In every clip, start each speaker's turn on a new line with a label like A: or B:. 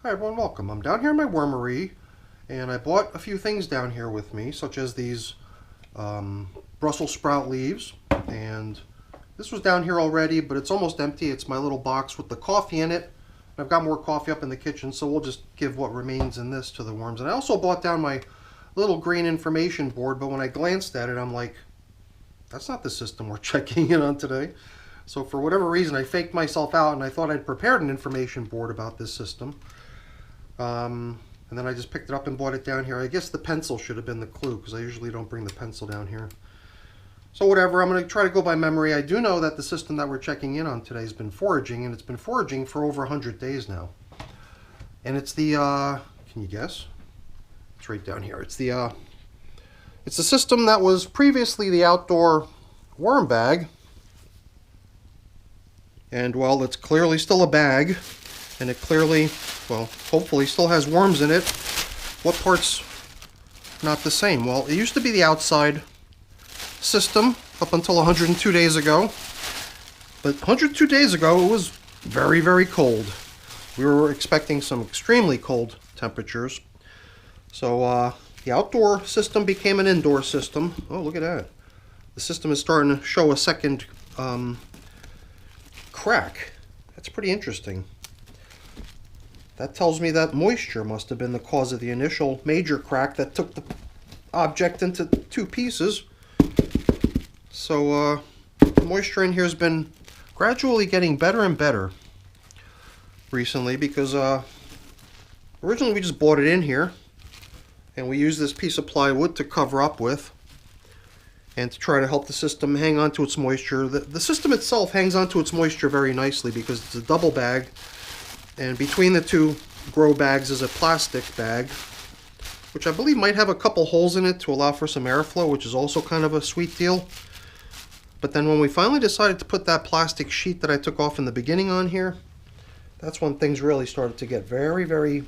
A: Hi everyone, welcome. I'm down here in my wormery, and I bought a few things down here with me, such as these Brussels sprout leaves, and this was down here already, but it's almost empty. It's my little box with the coffee in it. I've got more coffee up in the kitchen, so we'll just give what remains in this to the worms. And I also bought down my little green information board, but when I glanced at it, I'm like, that's not the system we're checking in on today. So for whatever reason, I faked myself out, and I thought I'd prepared an information board about this system. And then I just picked it up and brought it down here. I guess the pencil should have been the clue, because I usually don't bring the pencil down here. So whatever, I'm going to try to go by memory. I do know that the system that we're checking in on today has been foraging, and it's been foraging for over 100 days now. And it's the, can you guess? It's right down here. It's the system that was previously the outdoor worm bag. And well, it's clearly still a bag, and it clearly, well, hopefully still has worms in it. What part's not the same? Well, it used to be the outside system up until 102 days ago. But 102 days ago, it was very, very cold. We were expecting some extremely cold temperatures. So the outdoor system became an indoor system. Oh, look at that. The system is starting to show a second crack. That's pretty interesting. That tells me that moisture must have been the cause of the initial major crack that took the object into two pieces. So the moisture in here has been gradually getting better and better recently, because originally we just bought it in here and we used this piece of plywood to cover up with and to try to help the system hang on to its moisture. The system itself hangs on to its moisture very nicely because it's a double bag, and between the two grow bags is a plastic bag, which I believe might have a couple holes in it to allow for some airflow, which is also kind of a sweet deal. But then when we finally decided to put that plastic sheet that I took off in the beginning on here, that's when things really started to get very, very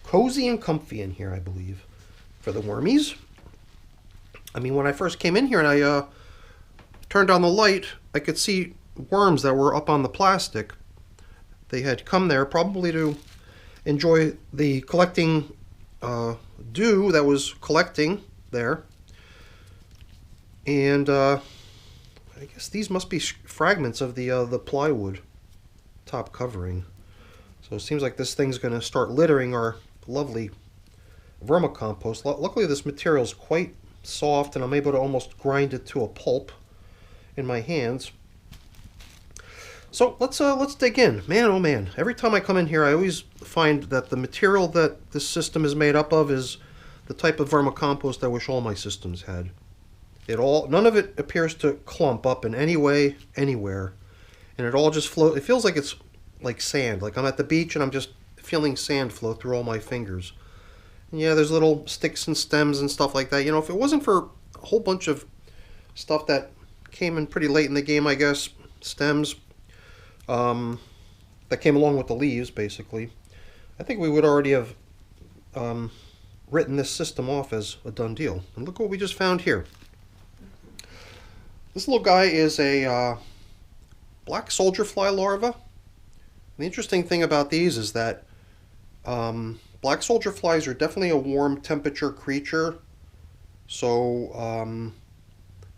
A: cozy and comfy in here, I believe, for the wormies. I mean, when I first came in here and I turned on the light, I could see worms that were up on the plastic. They had come there probably to enjoy the collecting dew that was collecting there. And I guess these must be fragments of the plywood top covering. So it seems like this thing's going to start littering our lovely vermicompost. Luckily, this material is quite soft, and I'm able to almost grind it to a pulp in my hands. So let's dig in. Man, oh man, every time I come in here, I always find that the material that this system is made up of is the type of vermicompost I wish all my systems had. None of it appears to clump up in any way, anywhere, and it all just flows. It feels like it's like sand, like I'm at the beach and I'm just feeling sand flow through all my fingers. And yeah, there's little sticks and stems and stuff like that. You know, if it wasn't for a whole bunch of stuff that came in pretty late in the game, I guess, stems, that came along with the leaves, basically, I think we would already have written this system off as a done deal. And look what we just found here. This little guy is a black soldier fly larva. The interesting thing about these is that black soldier flies are definitely a warm temperature creature. So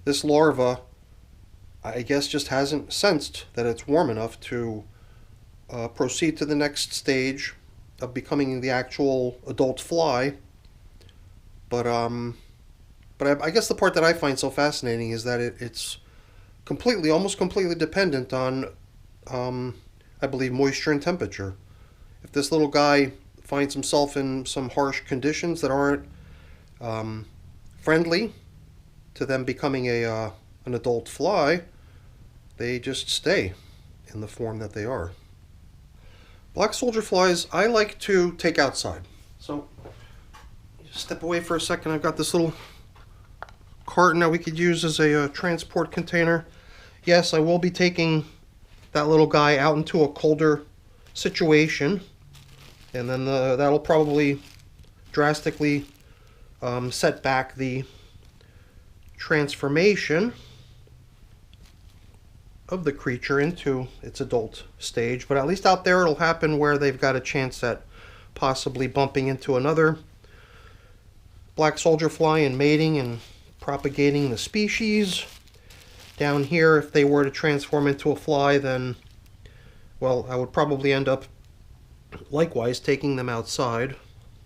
A: this larva, I guess, just hasn't sensed that it's warm enough to proceed to the next stage of becoming the actual adult fly. But I guess the part that I find so fascinating is that it's almost completely dependent on, I believe, moisture and temperature. If this little guy finds himself in some harsh conditions that aren't friendly to them becoming an adult fly, they just stay in the form that they are. Black soldier flies I like to take outside. So step away for a second. I've got this little carton that we could use as a transport container. Yes, I will be taking that little guy out into a colder situation, and then that'll probably drastically set back the transformation of the creature into its adult stage. But at least out there it'll happen where they've got a chance at possibly bumping into another black soldier fly and mating and propagating the species. Down here, if they were to transform into a fly, then, well, I would probably end up likewise taking them outside.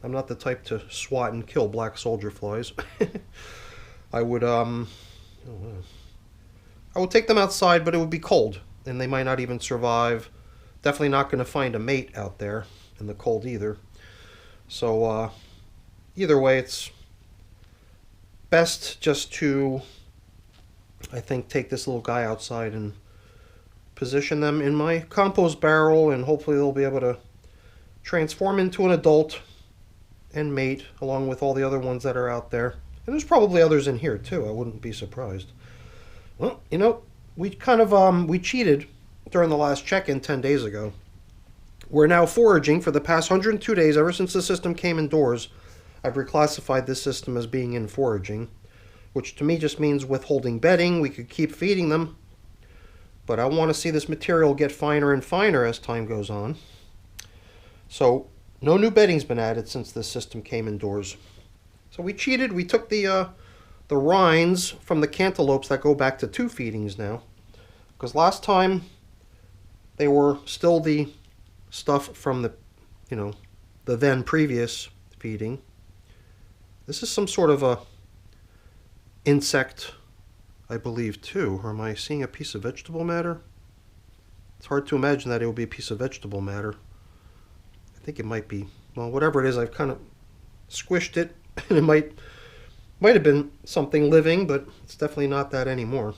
A: I'm not the type to swat and kill black soldier flies. I would take them outside, but it would be cold, and they might not even survive. Definitely not going to find a mate out there in the cold either. So either way, it's best just to, I think, take this little guy outside and position them in my compost barrel, and hopefully they'll be able to transform into an adult and mate along with all the other ones that are out there. And there's probably others in here too. I wouldn't be surprised. Well, you know, we kind of we cheated during the last check-in 10 days ago. We're now foraging for the past 102 days. Ever since the system came indoors, I've reclassified this system as being in foraging, which to me just means withholding bedding. We could keep feeding them, but I want to see this material get finer and finer as time goes on. So no new bedding's been added since this system came indoors. So we cheated. We took the rinds from the cantaloupes that go back to 2 feedings now, because last time they were still the stuff from the, you know, the then previous feeding. This is some sort of a insect, I believe, too. Or am I seeing a piece of vegetable matter? It's hard to imagine that it would be a piece of vegetable matter. I think it might be. Well, whatever it is, I've kind of squished it, and it might have been something living, but it's definitely not that anymore.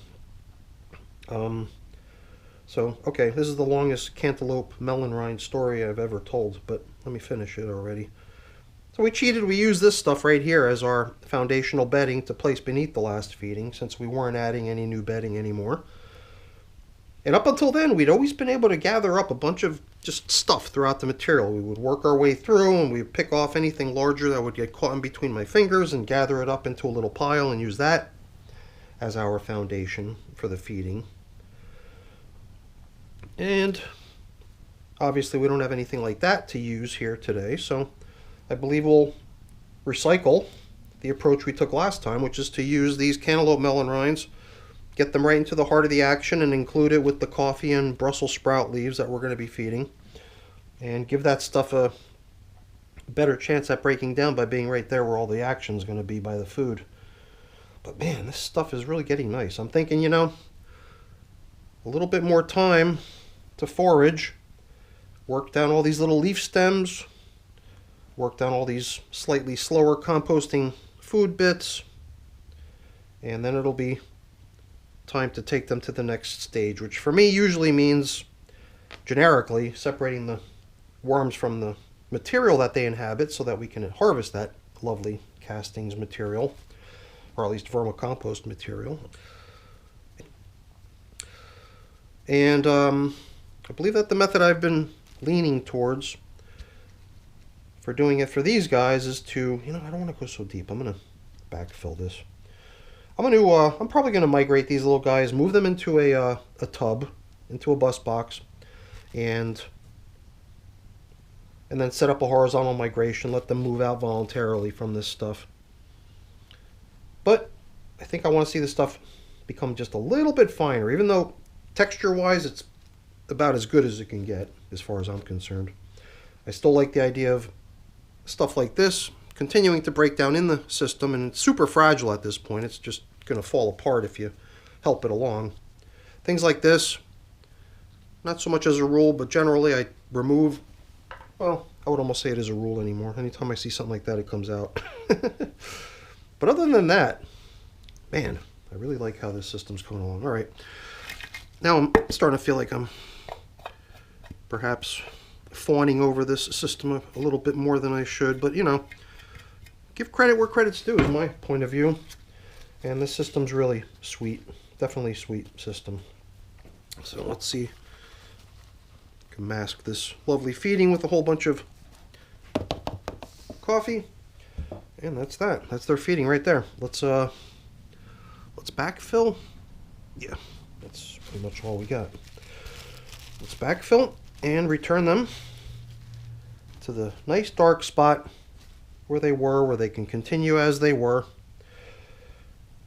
A: So, okay, this is the longest cantaloupe melon rind story I've ever told, but let me finish it already. So we cheated. We used this stuff right here as our foundational bedding to place beneath the last feeding, since we weren't adding any new bedding anymore. And up until then, we'd always been able to gather up a bunch of just stuff throughout the material. We would work our way through, and we'd pick off anything larger that would get caught in between my fingers and gather it up into a little pile and use that as our foundation for the feeding. And obviously we don't have anything like that to use here today, so I believe we'll recycle the approach we took last time, which is to use these cantaloupe melon rinds, get them right into the heart of the action, and include it with the coffee and Brussels sprout leaves that we're going to be feeding, and give that stuff a better chance at breaking down by being right there where all the action is going to be by the food. But man, this stuff is really getting nice. I'm thinking, you know, a little bit more time to forage, work down all these little leaf stems, work down all these slightly slower composting food bits, and then it'll be time to take them to the next stage, which for me usually means generically separating the worms from the material that they inhabit so that we can harvest that lovely castings material, or at least vermicompost material. And I believe that the method I've been leaning towards for doing it for these guys is to, you know, I don't want to go so deep. I'm going to backfill this. I'm probably going to migrate these little guys, move them into a tub, into a bus box, and then set up a horizontal migration, let them move out voluntarily from this stuff. But I think I want to see this stuff become just a little bit finer, even though texture-wise it's about as good as it can get, as far as I'm concerned. I still like the idea of stuff like this continuing to break down in the system, and it's super fragile at this point. It's just going to fall apart if you help it along. Things like this, not so much as a rule, but generally I remove, well, I would almost say it is a rule anymore. Anytime I see something like that, it comes out. But other than that, man, I really like how this system's going along. All right, now I'm starting to feel like I'm perhaps fawning over this system a little bit more than I should, but you know, give credit where credit's due is my point of view. And this system's really sweet, definitely sweet system. So let's see, I can mask this lovely feeding with a whole bunch of coffee, and that's that. That's their feeding right there. Let's backfill. Yeah, that's pretty much all we got. Let's backfill and return them to the nice dark spot where they were, where they can continue as they were.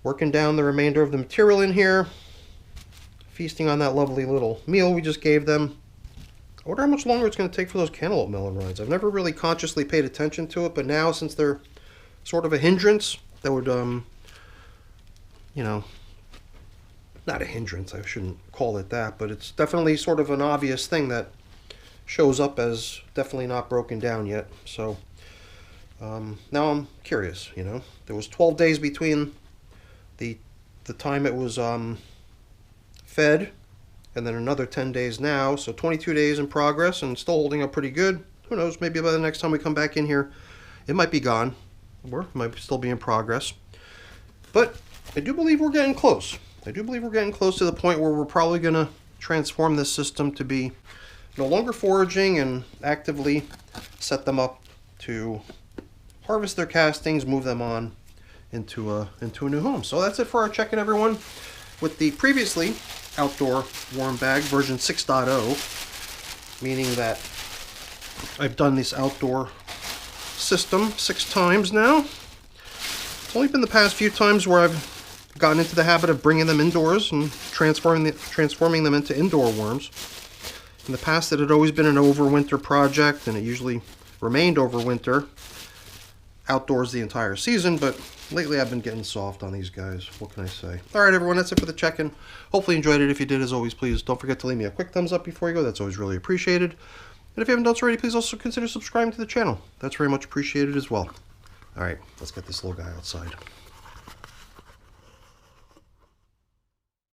A: Working down the remainder of the material in here, feasting on that lovely little meal we just gave them. I wonder how much longer it's going to take for those cantaloupe melon rinds. I've never really consciously paid attention to it, but now since they're sort of a hindrance, that would, you know, not a hindrance, I shouldn't call it that, but it's definitely sort of an obvious thing that shows up as definitely not broken down yet. So now I'm curious, you know. There was 12 days between the time it was fed and then another 10 days now, so 22 days in progress and still holding up pretty good. Who knows, maybe by the next time we come back in here it might be gone, or it might still be in progress. But I do believe we're getting close. I do believe we're getting close to the point where we're probably going to transform this system to be no longer foraging and actively set them up to harvest their castings, move them on into a new home. So that's it for our check-in, everyone. With the previously outdoor warm bag version 6.0, meaning that I've done this outdoor system 6 times now. It's only been the past few times where I've gotten into the habit of bringing them indoors and transforming them into indoor worms. In the past, it had always been an overwinter project, and it usually remained overwinter outdoors the entire season, but lately I've been getting soft on these guys. What can I say? Alright everyone, that's it for the check-in. Hopefully you enjoyed it. If you did, as always, please don't forget to leave me a quick thumbs up before you go. That's always really appreciated. And if you haven't done so already, please also consider subscribing to the channel. That's very much appreciated as well. Alright, let's get this little guy outside.